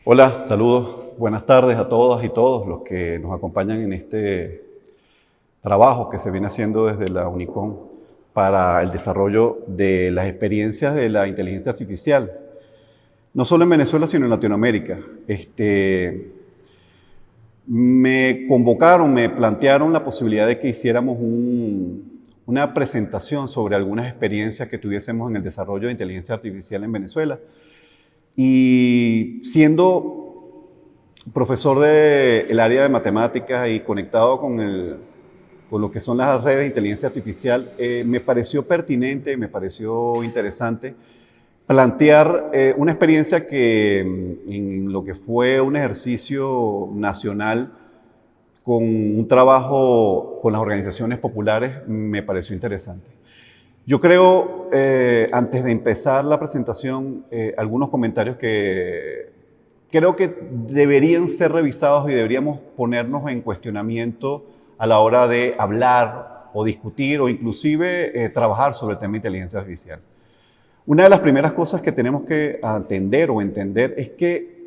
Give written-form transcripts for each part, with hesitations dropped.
Hola, saludos, buenas tardes a todas y todos los que nos acompañan en este trabajo que se viene haciendo desde la UNICON para el desarrollo de las experiencias de la inteligencia artificial, no solo en Venezuela, sino en Latinoamérica. Me convocaron, me plantearon la posibilidad de que hiciéramos una presentación sobre algunas experiencias que tuviésemos en el desarrollo de inteligencia artificial en Venezuela. Y siendo profesor del área de matemáticas y conectado con lo que son las redes de inteligencia artificial, me pareció pertinente, me pareció interesante plantear una experiencia que en lo que fue un ejercicio nacional con un trabajo con las organizaciones populares me pareció interesante. Yo creo, antes de empezar la presentación, algunos comentarios que creo que deberían ser revisados y deberíamos ponernos en cuestionamiento a la hora de hablar o discutir o inclusive trabajar sobre el tema de inteligencia artificial. Una de las primeras cosas que tenemos que atender o entender es que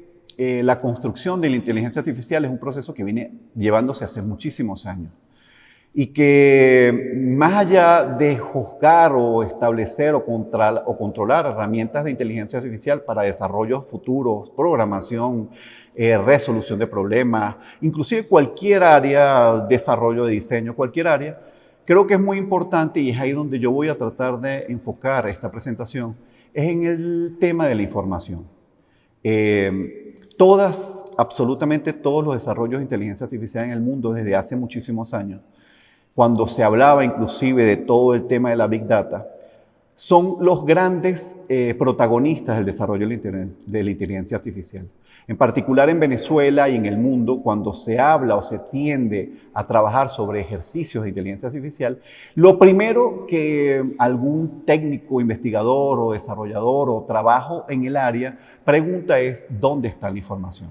la construcción de la inteligencia artificial es un proceso que viene llevándose hace muchísimos años y que más allá de juzgar o establecer o controlar herramientas de inteligencia artificial para desarrollos futuros, programación, resolución de problemas, inclusive cualquier área, desarrollo de diseño, cualquier área, creo que es muy importante y es ahí donde yo voy a tratar de enfocar esta presentación, es en el tema de la información. Absolutamente todos los desarrollos de inteligencia artificial en el mundo desde hace muchísimos años, cuando se hablaba inclusive de todo el tema de la Big Data, son los grandes protagonistas del desarrollo de la inteligencia artificial. En particular en Venezuela y en el mundo, cuando se habla o se tiende a trabajar sobre ejercicios de inteligencia artificial, lo primero que algún técnico, investigador o desarrollador o trabajo en el área pregunta es ¿dónde está la información?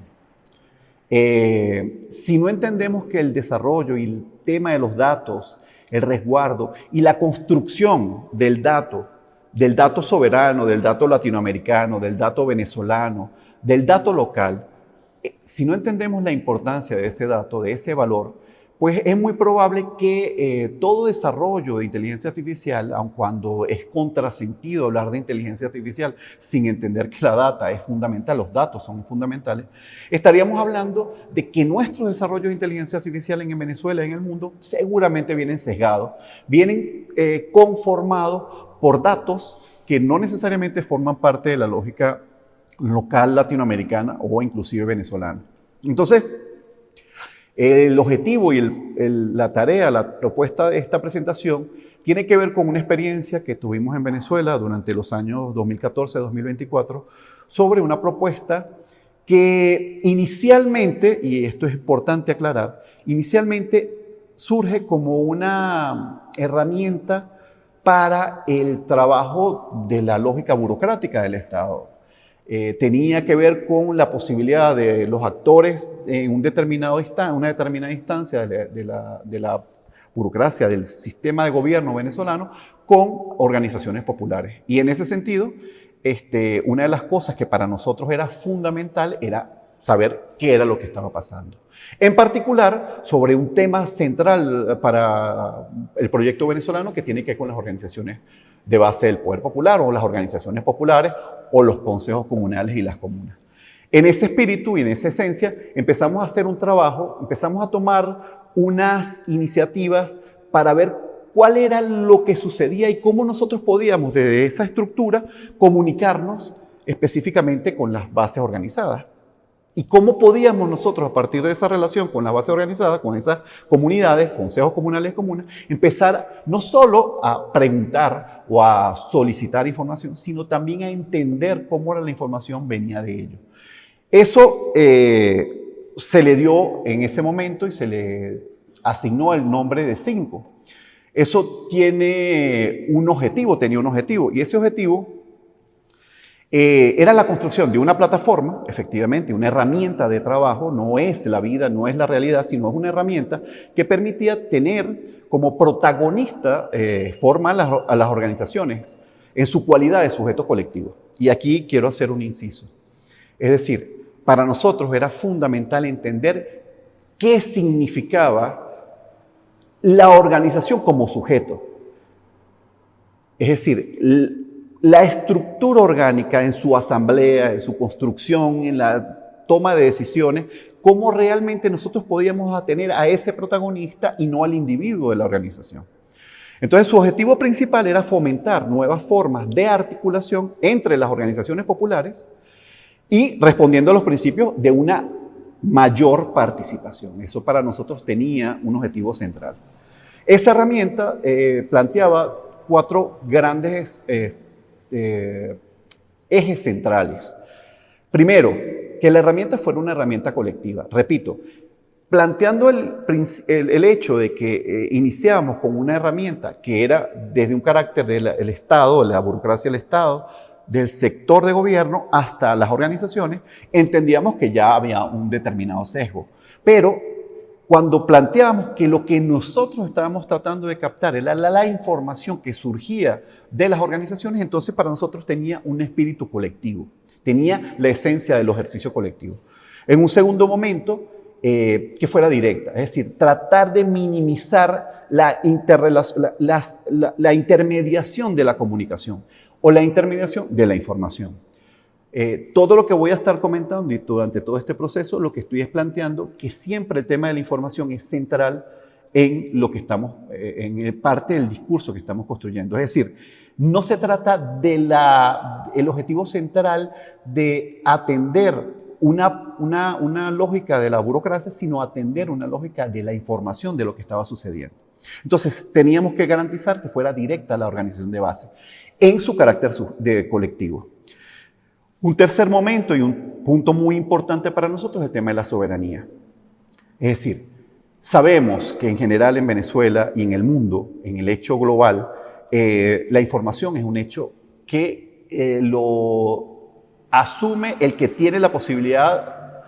Si no entendemos que el desarrollo y el tema de los datos, el resguardo y la construcción del dato soberano, del dato latinoamericano, del dato venezolano, del dato local, si no entendemos la importancia de ese dato, de ese valor, pues es muy probable que todo desarrollo de inteligencia artificial, aun cuando es contrasentido hablar de inteligencia artificial sin entender que la data es fundamental, los datos son fundamentales, estaríamos hablando de que nuestros desarrollos de inteligencia artificial en Venezuela y en el mundo seguramente vienen sesgados, vienen conformados por datos que no necesariamente forman parte de la lógica local latinoamericana o inclusive venezolana. Entonces, el objetivo y la tarea, la propuesta de esta presentación tiene que ver con una experiencia que tuvimos en Venezuela durante los años 2014-2024 sobre una propuesta que inicialmente, y esto es importante aclarar, inicialmente surge como una herramienta para el trabajo de la lógica burocrática del Estado. Tenía que ver con la posibilidad de los actores en una determinada instancia de la burocracia, del sistema de gobierno venezolano, con organizaciones populares. Y en ese sentido, una de las cosas que para nosotros era fundamental era saber qué era lo que estaba pasando. En particular, sobre un tema central para el proyecto venezolano que tiene que ver con las organizaciones de base del poder popular o las organizaciones populares o los consejos comunales y las comunas. En ese espíritu y en esa esencia empezamos a hacer un trabajo, empezamos a tomar unas iniciativas para ver cuál era lo que sucedía y cómo nosotros podíamos desde esa estructura comunicarnos específicamente con las bases organizadas. ¿Y cómo podíamos nosotros, a partir de esa relación con la base organizada, con esas comunidades, consejos comunales y comunas, empezar no solo a preguntar o a solicitar información, sino también a entender cómo la información venía de ellos? Eso se le dio en ese momento y se le asignó el nombre de 5. Eso tenía un objetivo, y ese objetivo era la construcción de una plataforma, efectivamente, una herramienta de trabajo, no es la vida, no es la realidad, sino es una herramienta que permitía tener como protagonista a las organizaciones en su cualidad de sujeto colectivo. Y aquí quiero hacer un inciso. Es decir, para nosotros era fundamental entender qué significaba la organización como sujeto. Es decir, la estructura orgánica en su asamblea, en su construcción, en la toma de decisiones, cómo realmente nosotros podíamos atener a ese protagonista y no al individuo de la organización. Entonces, su objetivo principal era fomentar nuevas formas de articulación entre las organizaciones populares y respondiendo a los principios de una mayor participación. Eso para nosotros tenía un objetivo central. Esa herramienta planteaba 4 grandes ejes centrales. Primero, que la herramienta fuera una herramienta colectiva. Repito, planteando el hecho de que iniciamos con una herramienta que era desde un carácter del Estado, la burocracia del Estado, del sector de gobierno hasta las organizaciones, entendíamos que ya había un determinado sesgo. Pero cuando planteábamos que lo que nosotros estábamos tratando de captar era la información que surgía de las organizaciones, entonces para nosotros tenía un espíritu colectivo, tenía la esencia del ejercicio colectivo. En un segundo momento, que fuera directa, es decir, tratar de minimizar la intermediación de la comunicación o la intermediación de la información. Todo lo que voy a estar comentando y durante todo este proceso, lo que estoy es planteando que siempre el tema de la información es central en lo que estamos, en parte del discurso que estamos construyendo. Es decir, no se trata del objetivo central de atender una lógica de la burocracia, sino atender una lógica de la información de lo que estaba sucediendo. Entonces, teníamos que garantizar que fuera directa la organización de base en su carácter de colectivo. Un tercer momento y un punto muy importante para nosotros es el tema de la soberanía. Es decir, sabemos que en general en Venezuela y en el mundo, en el hecho global, la información es un hecho que lo asume el que tiene la posibilidad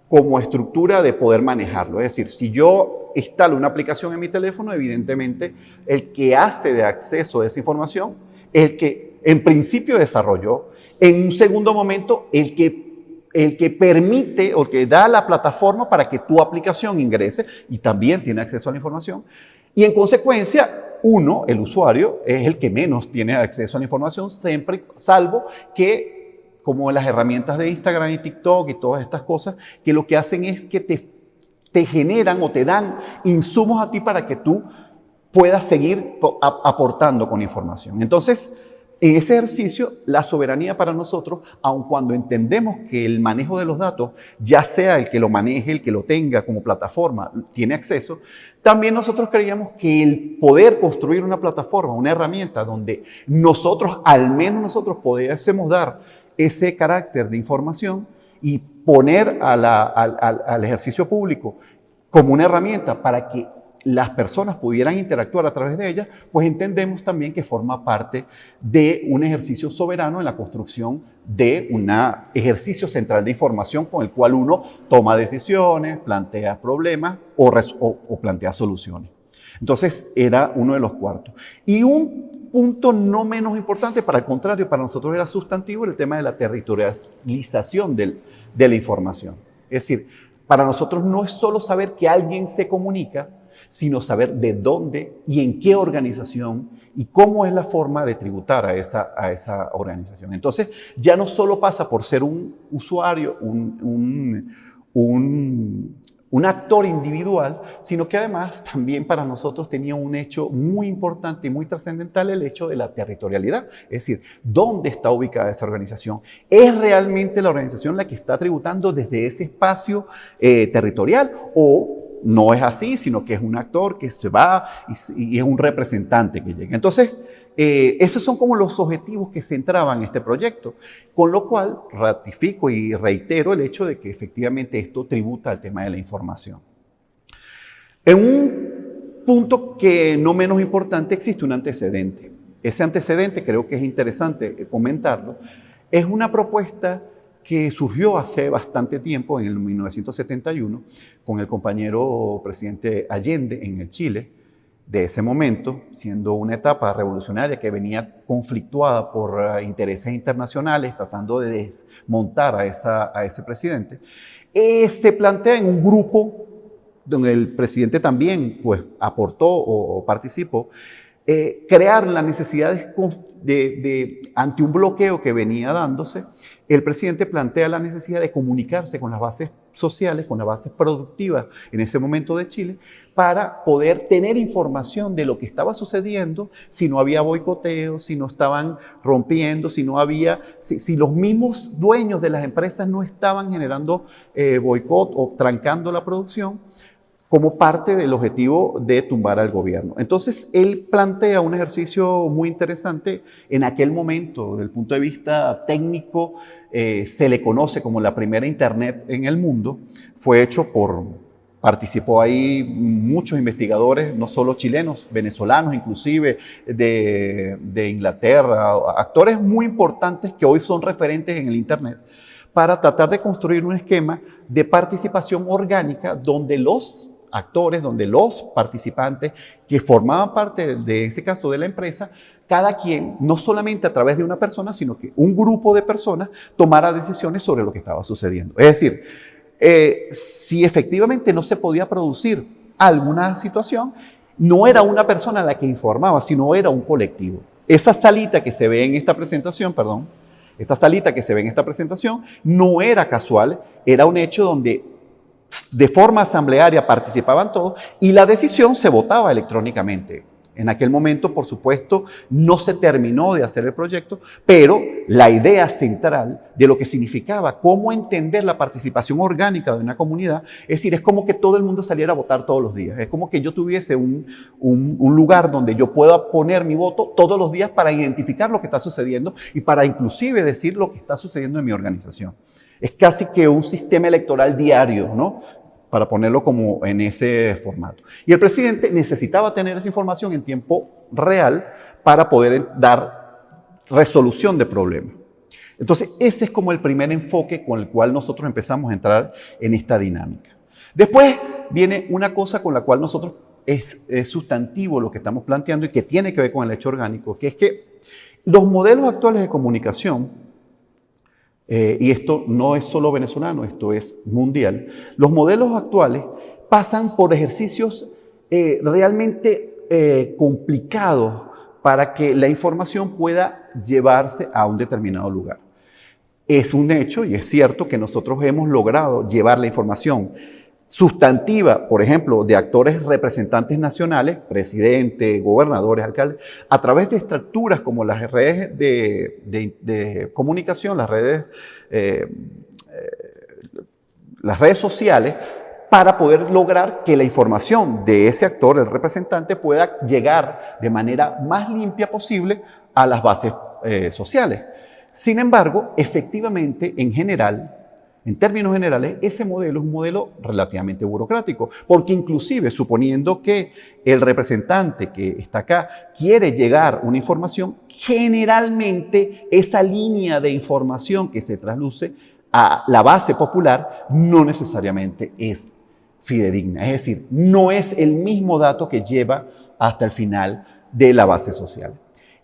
como estructura de poder manejarlo. Es decir, si yo instalo una aplicación en mi teléfono, evidentemente el que hace de acceso de esa información es el que en principio desarrolló. En un segundo momento, el que permite o que da la plataforma para que tu aplicación ingrese y también tiene acceso a la información. Y en consecuencia, uno, el usuario, es el que menos tiene acceso a la información, siempre, salvo que, como las herramientas de Instagram y TikTok y todas estas cosas, que lo que hacen es que te generan o te dan insumos a ti para que tú puedas seguir aportando con información. Entonces, en ese ejercicio, la soberanía para nosotros, aun cuando entendemos que el manejo de los datos, ya sea el que lo maneje, el que lo tenga como plataforma, tiene acceso, también nosotros creíamos que el poder construir una plataforma, una herramienta donde nosotros, al menos nosotros, pudiésemos dar ese carácter de información y poner al ejercicio público como una herramienta para que las personas pudieran interactuar a través de ella, pues entendemos también que forma parte de un ejercicio soberano en la construcción de un ejercicio central de información con el cual uno toma decisiones, plantea problemas o plantea soluciones. Entonces, era uno de los cuartos. Y un punto no menos importante, para el contrario, para nosotros era sustantivo, el tema de la territorialización de la información. Es decir, para nosotros no es solo saber que alguien se comunica, sino saber de dónde y en qué organización y cómo es la forma de tributar a esa organización. Entonces, ya no solo pasa por ser un usuario, un actor individual, sino que además también para nosotros tenía un hecho muy importante y muy trascendental, el hecho de la territorialidad. Es decir, ¿dónde está ubicada esa organización? ¿Es realmente la organización la que está tributando desde ese espacio territorial o no es así, sino que es un actor que se va y es un representante que llega? Entonces, esos son como los objetivos que centraban este proyecto, con lo cual ratifico y reitero el hecho de que efectivamente esto tributa al tema de la información. En un punto que no menos importante existe un antecedente. Ese antecedente creo que es interesante comentarlo. Es una propuesta que surgió hace bastante tiempo, en el 1971, con el compañero presidente Allende en el Chile, de ese momento, siendo una etapa revolucionaria que venía conflictuada por intereses internacionales, tratando de desmontar a ese presidente, se plantea en un grupo donde el presidente también pues, aportó o participó, crear la necesidad ante un bloqueo que venía dándose, el presidente plantea la necesidad de comunicarse con las bases sociales, con las bases productivas en ese momento de Chile, para poder tener información de lo que estaba sucediendo, si no había boicoteo, si no estaban rompiendo, si los mismos dueños de las empresas no estaban generando boicot o trancando la producción, como parte del objetivo de tumbar al gobierno. Entonces, él plantea un ejercicio muy interesante en aquel momento, desde el punto de vista técnico, se le conoce como la primera internet en el mundo, participó ahí muchos investigadores, no solo chilenos, venezolanos inclusive, de Inglaterra, actores muy importantes que hoy son referentes en el internet, para tratar de construir un esquema de participación orgánica donde los actores, donde los participantes que formaban parte de ese caso de la empresa, cada quien, no solamente a través de una persona, sino que un grupo de personas tomara decisiones sobre lo que estaba sucediendo. Es decir, si efectivamente no se podía producir alguna situación, no era una persona la que informaba, sino era un colectivo. Esa salita que se ve en esta presentación, no era casual, era un hecho donde de forma asamblearia participaban todos y la decisión se votaba electrónicamente. En aquel momento, por supuesto, no se terminó de hacer el proyecto, pero la idea central de lo que significaba, cómo entender la participación orgánica de una comunidad, es decir, es como que todo el mundo saliera a votar todos los días. Es como que yo tuviese un lugar donde yo pueda poner mi voto todos los días para identificar lo que está sucediendo y para inclusive decir lo que está sucediendo en mi organización. Es casi que un sistema electoral diario, ¿no? Para ponerlo como en ese formato. Y el presidente necesitaba tener esa información en tiempo real para poder dar resolución de problemas. Entonces, ese es como el primer enfoque con el cual nosotros empezamos a entrar en esta dinámica. Después viene una cosa con la cual nosotros es sustantivo lo que estamos planteando y que tiene que ver con el hecho orgánico, que es que los modelos actuales de comunicación, y esto no es solo venezolano, esto es mundial, los modelos actuales pasan por ejercicios realmente complicados para que la información pueda llevarse a un determinado lugar. Es un hecho y es cierto que nosotros hemos logrado llevar la información sustantiva, por ejemplo, de actores representantes nacionales, presidentes, gobernadores, alcaldes, a través de estructuras como las redes de comunicación, las redes sociales, para poder lograr que la información de ese actor, el representante, pueda llegar de manera más limpia posible a las bases sociales. Sin embargo, efectivamente, en términos generales, ese modelo es un modelo relativamente burocrático, porque inclusive suponiendo que el representante que está acá quiere llegar una información, generalmente esa línea de información que se trasluce a la base popular no necesariamente es fidedigna, es decir, no es el mismo dato que lleva hasta el final de la base social.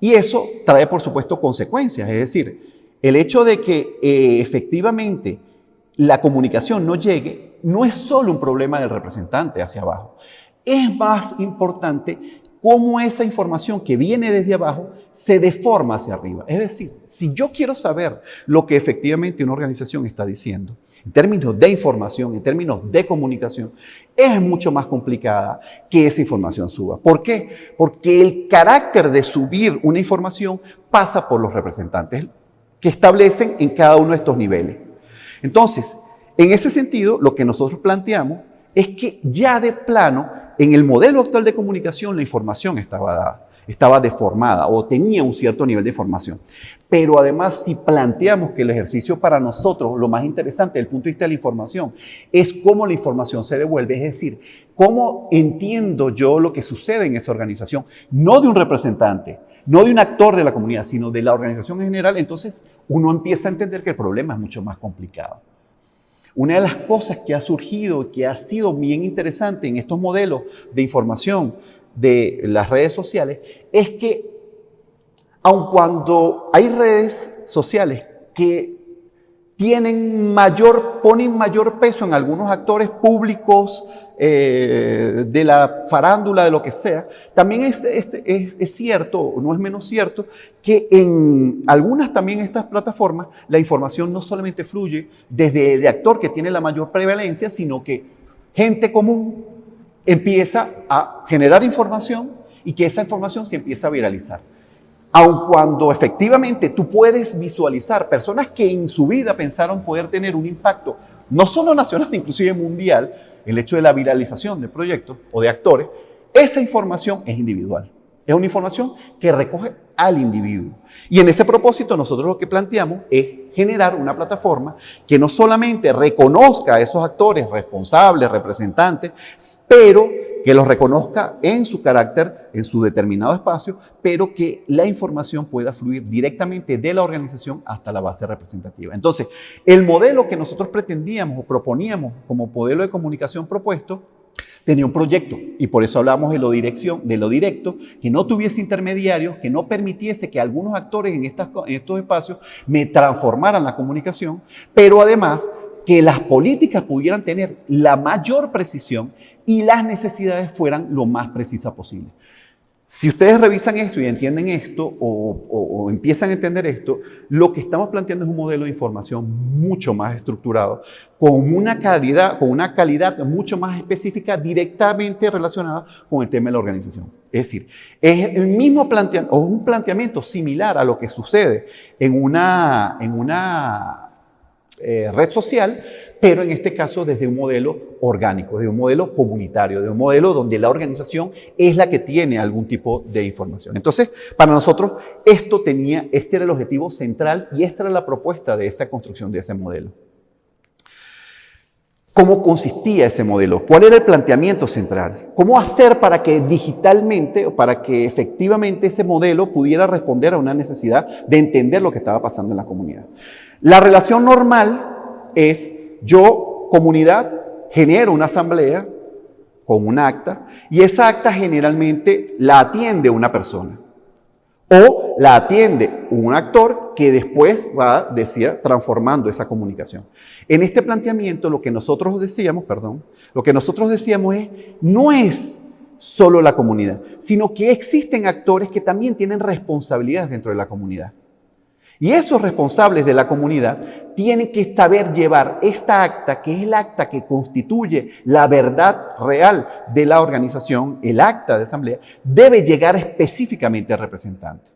Y eso trae, por supuesto, consecuencias, es decir, el hecho de que efectivamente la comunicación no llegue, no es solo un problema del representante hacia abajo. Es más importante cómo esa información que viene desde abajo se deforma hacia arriba. Es decir, si yo quiero saber lo que efectivamente una organización está diciendo, en términos de información, en términos de comunicación, es mucho más complicada que esa información suba. ¿Por qué? Porque el carácter de subir una información pasa por los representantes que establecen en cada uno de estos niveles. Entonces, en ese sentido, lo que nosotros planteamos es que ya de plano, en el modelo actual de comunicación, la información estaba deformada o tenía un cierto nivel de formación. Pero además, si planteamos que el ejercicio para nosotros, lo más interesante desde el punto de vista de la información, es cómo la información se devuelve, es decir, cómo entiendo yo lo que sucede en esa organización, no de un representante, no de un actor de la comunidad, sino de la organización en general, entonces uno empieza a entender que el problema es mucho más complicado. Una de las cosas que ha surgido, que ha sido bien interesante en estos modelos de información de las redes sociales es que, aun cuando hay redes sociales que ponen mayor peso en algunos actores públicos de la farándula, de lo que sea, también es cierto, no es menos cierto, que en algunas también estas plataformas la información no solamente fluye desde el actor que tiene la mayor prevalencia, sino que gente común empieza a generar información y que esa información se empieza a viralizar. Aun cuando efectivamente tú puedes visualizar personas que en su vida pensaron poder tener un impacto, no solo nacional, inclusive mundial, el hecho de la viralización de proyectos o de actores, esa información es individual. Es una información que recoge al individuo. Y en ese propósito nosotros lo que planteamos es generar una plataforma que no solamente reconozca a esos actores responsables, representantes, pero que los reconozca en su carácter, en su determinado espacio, pero que la información pueda fluir directamente de la organización hasta la base representativa. Entonces, el modelo que nosotros pretendíamos o proponíamos como modelo de comunicación propuesto tenía un proyecto, y por eso hablamos de lo directo, que no tuviese intermediarios, que no permitiese que algunos actores en estos espacios me transformaran la comunicación, pero además que las políticas pudieran tener la mayor precisión y las necesidades fueran lo más precisas posible. Si ustedes revisan esto y entienden esto o empiezan a entender esto, lo que estamos planteando es un modelo de información mucho más estructurado, con una calidad mucho más específica, directamente relacionada con el tema de la organización. Es decir, es el mismo planteamiento, o un planteamiento similar a lo que sucede en una red social, pero en este caso desde un modelo orgánico, de un modelo comunitario, de un modelo donde la organización es la que tiene algún tipo de información. Entonces, para nosotros, este era el objetivo central y esta era la propuesta de esa construcción de ese modelo. ¿Cómo consistía ese modelo? ¿Cuál era el planteamiento central? ¿Cómo hacer para que digitalmente, o para que efectivamente ese modelo pudiera responder a una necesidad de entender lo que estaba pasando en la comunidad? La relación normal es yo, comunidad, genero una asamblea con un acta y esa acta generalmente la atiende una persona o la atiende un actor que después va, decía, transformando esa comunicación. En este planteamiento lo que nosotros decíamos no es solo la comunidad, sino que existen actores que también tienen responsabilidades dentro de la comunidad. Y esos responsables de la comunidad tienen que saber llevar esta acta, que es el acta que constituye la verdad real de la organización, el acta de asamblea, debe llegar específicamente al representante.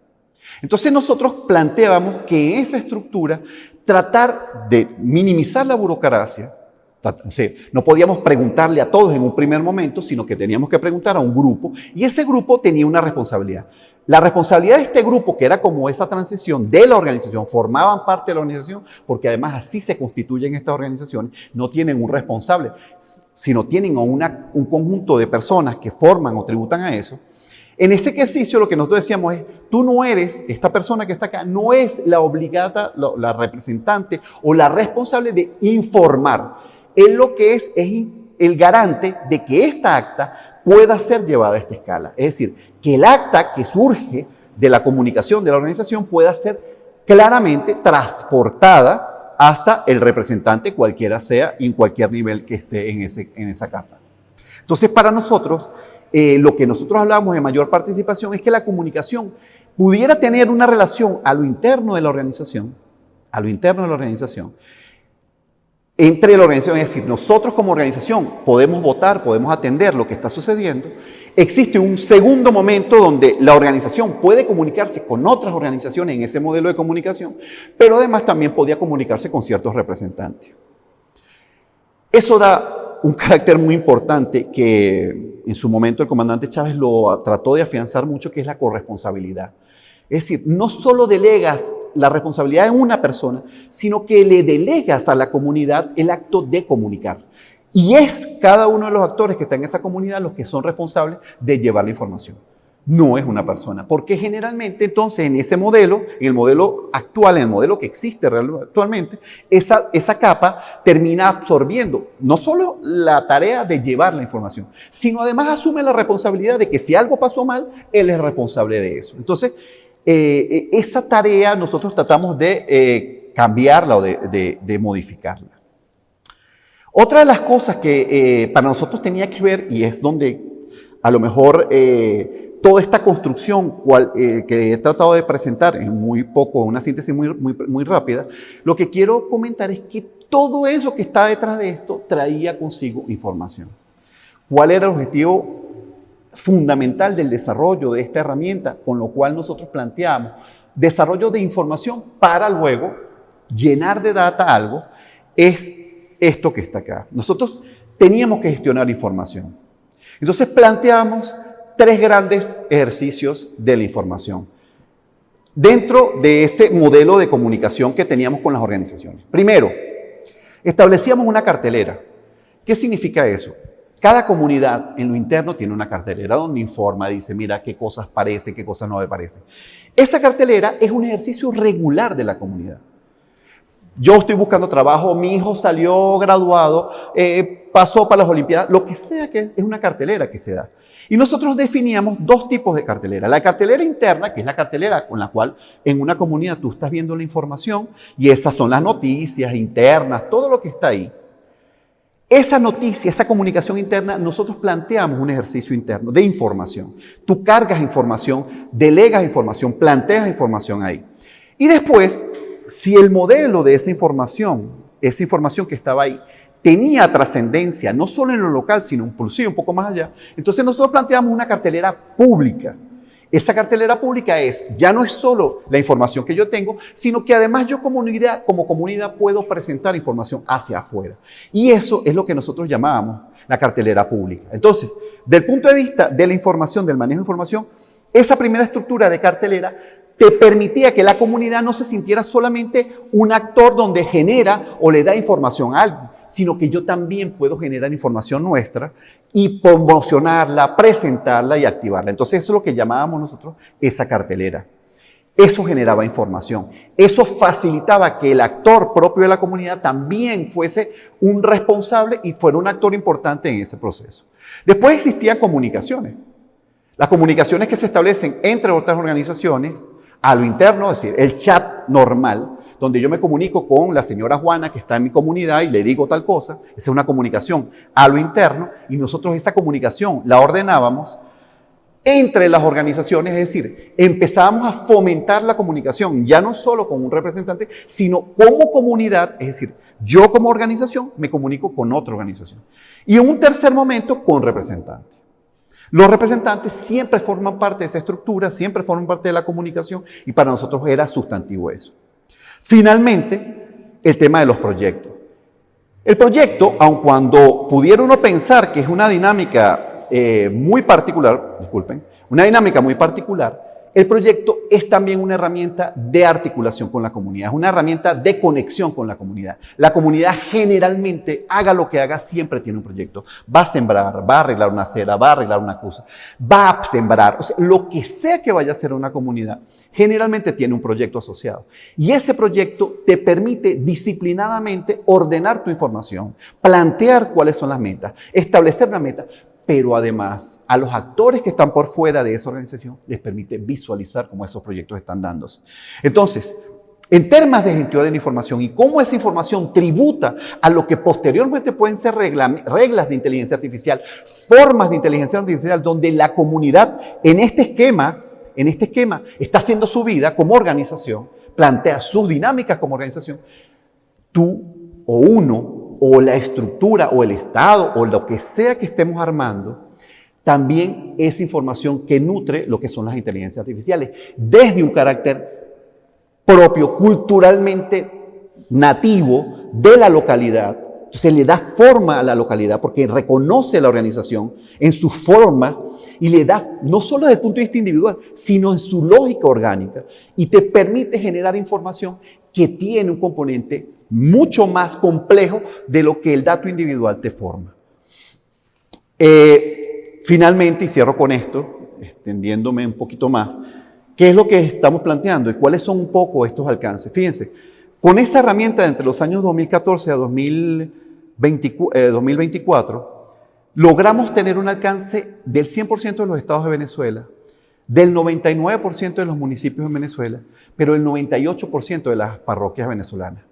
Entonces nosotros planteábamos que en esa estructura tratar de minimizar la burocracia. O sea, no podíamos preguntarle a todos en un primer momento, sino que teníamos que preguntar a un grupo y ese grupo tenía una responsabilidad. La responsabilidad de este grupo, que era como esa transición de la organización, formaban parte de la organización, porque además así se constituyen estas organizaciones, no tienen un responsable, sino tienen un conjunto de personas que forman o tributan a eso. En ese ejercicio lo que nosotros decíamos es, tú no eres, esta persona que está acá, no es la obligada, la representante o la responsable de informar. Él lo que es el garante de que esta acta pueda ser llevada a esta escala. Es decir, que el acta que surge de la comunicación de la organización pueda ser claramente transportada hasta el representante, cualquiera sea y en cualquier nivel que esté en esa capa. Entonces, para nosotros, lo que nosotros hablamos de mayor participación es que la comunicación pudiera tener una relación a lo interno de la organización, entre la organización, es decir, nosotros como organización podemos votar, podemos atender lo que está sucediendo. Existe un segundo momento donde la organización puede comunicarse con otras organizaciones en ese modelo de comunicación, pero además también podía comunicarse con ciertos representantes. Eso da un carácter muy importante que en su momento el comandante Chávez lo trató de afianzar mucho, que es la corresponsabilidad. Es decir, no solo delegas la responsabilidad en una persona, sino que le delegas a la comunidad el acto de comunicar. Y es cada uno de los actores que está en esa comunidad los que son responsables de llevar la información. no es una persona. Porque generalmente entonces en ese modelo, en el modelo actual, en el modelo que existe actualmente, esa capa termina absorbiendo no solo la tarea de llevar la información, sino además asume la responsabilidad de que si algo pasó mal, él es responsable de eso. Entonces, esa tarea nosotros tratamos de cambiarla o de modificarla. Otra de las cosas que para nosotros tenía que ver, y es donde a lo mejor toda esta construcción que he tratado de presentar en muy poco, una síntesis muy rápida, lo que quiero comentar es que todo eso que está detrás de esto traía consigo información. ¿Cuál era el objetivo fundamental del desarrollo de esta herramienta? Con lo cual nosotros planteamos desarrollo de información para luego llenar de data algo, es esto que está acá. Nosotros teníamos que gestionar información. Entonces planteamos 3 grandes ejercicios de la información dentro de ese modelo de comunicación que teníamos con las organizaciones. Primero, establecíamos una cartelera. ¿Qué significa eso? Cada comunidad en lo interno tiene una cartelera donde informa, dice, mira qué cosas parecen, qué cosas no me parecen. Esa cartelera es un ejercicio regular de la comunidad. Yo estoy buscando trabajo, mi hijo salió graduado, pasó para las Olimpiadas, lo que sea que es una cartelera que se da. Y nosotros definíamos 2 tipos de cartelera. La cartelera interna, que es la cartelera con la cual en una comunidad tú estás viendo la información y esas son las noticias internas, todo lo que está ahí. Esa noticia, esa comunicación interna, nosotros planteamos un ejercicio interno de información. Tú cargas información, delegas información, planteas información ahí. Y después, si el modelo de esa información que estaba ahí, tenía trascendencia, no solo en lo local, sino inclusive un poco más allá, entonces nosotros planteamos una cartelera pública. Esa cartelera pública ya no es solo la información que yo tengo, sino que además yo como comunidad puedo presentar información hacia afuera. Y eso es lo que nosotros llamábamos la cartelera pública. Entonces, del punto de vista de la información, del manejo de información, esa primera estructura de cartelera te permitía que la comunidad no se sintiera solamente un actor donde genera o le da información a alguien, sino que yo también puedo generar información nuestra y promocionarla, presentarla y activarla. Entonces eso es lo que llamábamos nosotros esa cartelera. Eso generaba información. Eso facilitaba que el actor propio de la comunidad también fuese un responsable y fuera un actor importante en ese proceso. Después existían comunicaciones. Las comunicaciones que se establecen entre otras organizaciones a lo interno, es decir, el chat normal, donde yo me comunico con la señora Juana que está en mi comunidad y le digo tal cosa, esa es una comunicación a lo interno y nosotros esa comunicación la ordenábamos entre las organizaciones, es decir, empezábamos a fomentar la comunicación, ya no solo con un representante, sino como comunidad, es decir, yo como organización me comunico con otra organización. Y en un tercer momento con representantes. Los representantes siempre forman parte de esa estructura, siempre forman parte de la comunicación y para nosotros era sustantivo eso. Finalmente, el tema de los proyectos. El proyecto, aun cuando pudiera uno pensar que es una dinámica muy particular, el proyecto es también una herramienta de articulación con la comunidad, es una herramienta de conexión con la comunidad. La comunidad generalmente, haga lo que haga, siempre tiene un proyecto. Va a sembrar, va a arreglar una acera, va a arreglar una cosa, va a sembrar, o sea, lo que sea que vaya a hacer una comunidad, generalmente tiene un proyecto asociado. Y ese proyecto te permite disciplinadamente ordenar tu información, plantear cuáles son las metas, establecer una meta, pero además a los actores que están por fuera de esa organización les permite visualizar cómo esos proyectos están dándose. Entonces, en temas de gestión de la información y cómo esa información tributa a lo que posteriormente pueden ser reglas de inteligencia artificial, formas de inteligencia artificial, donde la comunidad en este esquema está haciendo su vida como organización, plantea sus dinámicas como organización, tú o uno o la estructura, o el Estado, o lo que sea que estemos armando, también es información que nutre lo que son las inteligencias artificiales, desde un carácter propio, culturalmente nativo de la localidad. Entonces le da forma a la localidad porque reconoce a la organización en su forma y le da, no solo desde el punto de vista individual, sino en su lógica orgánica y te permite generar información que tiene un componente mucho más complejo de lo que el dato individual te forma. Finalmente, y cierro con esto, extendiéndome un poquito más, ¿qué es lo que estamos planteando y cuáles son un poco estos alcances? Fíjense, con esa herramienta entre los años 2014 a 2024, logramos tener un alcance del 100% de los estados de Venezuela, del 99% de los municipios de Venezuela, pero el 98% de las parroquias venezolanas.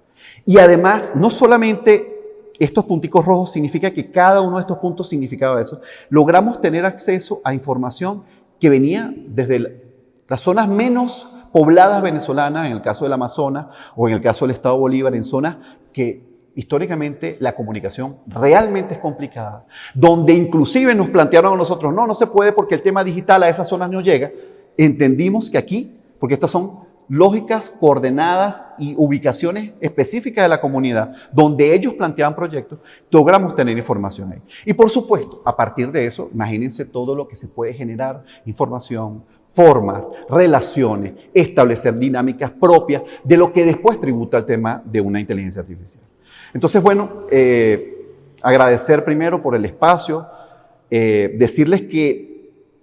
Y además, no solamente estos punticos rojos significa que cada uno de estos puntos significaba eso, logramos tener acceso a información que venía desde las zonas menos pobladas venezolanas, en el caso del Amazonas o en el caso del Estado Bolívar, en zonas que históricamente la comunicación realmente es complicada, donde inclusive nos plantearon a nosotros, no se puede porque el tema digital a esas zonas no llega. Entendimos que aquí, porque estas son lógicas, coordenadas y ubicaciones específicas de la comunidad, donde ellos planteaban proyectos, logramos tener información ahí. Y por supuesto, a partir de eso, imagínense todo lo que se puede generar, información, formas, relaciones, establecer dinámicas propias de lo que después tributa al tema de una inteligencia artificial. Entonces, bueno, agradecer primero por el espacio, decirles que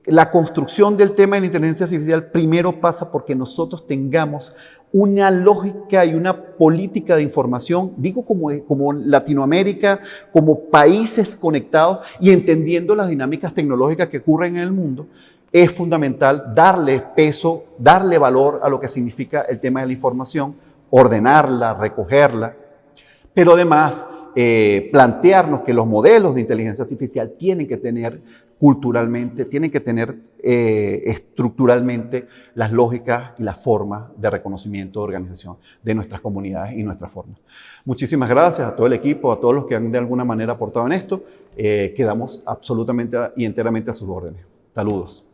la construcción del tema de la inteligencia artificial primero pasa porque nosotros tengamos una lógica y una política de información, digo como Latinoamérica, como países conectados y entendiendo las dinámicas tecnológicas que ocurren en el mundo. Es fundamental darle peso, darle valor a lo que significa el tema de la información, ordenarla, recogerla, pero además plantearnos que los modelos de inteligencia artificial tienen que tener culturalmente, tienen que tener estructuralmente las lógicas y las formas de reconocimiento, de organización de nuestras comunidades y nuestras formas. Muchísimas gracias a todo el equipo, a todos los que han de alguna manera aportado en esto. Quedamos absolutamente y enteramente a sus órdenes. Saludos.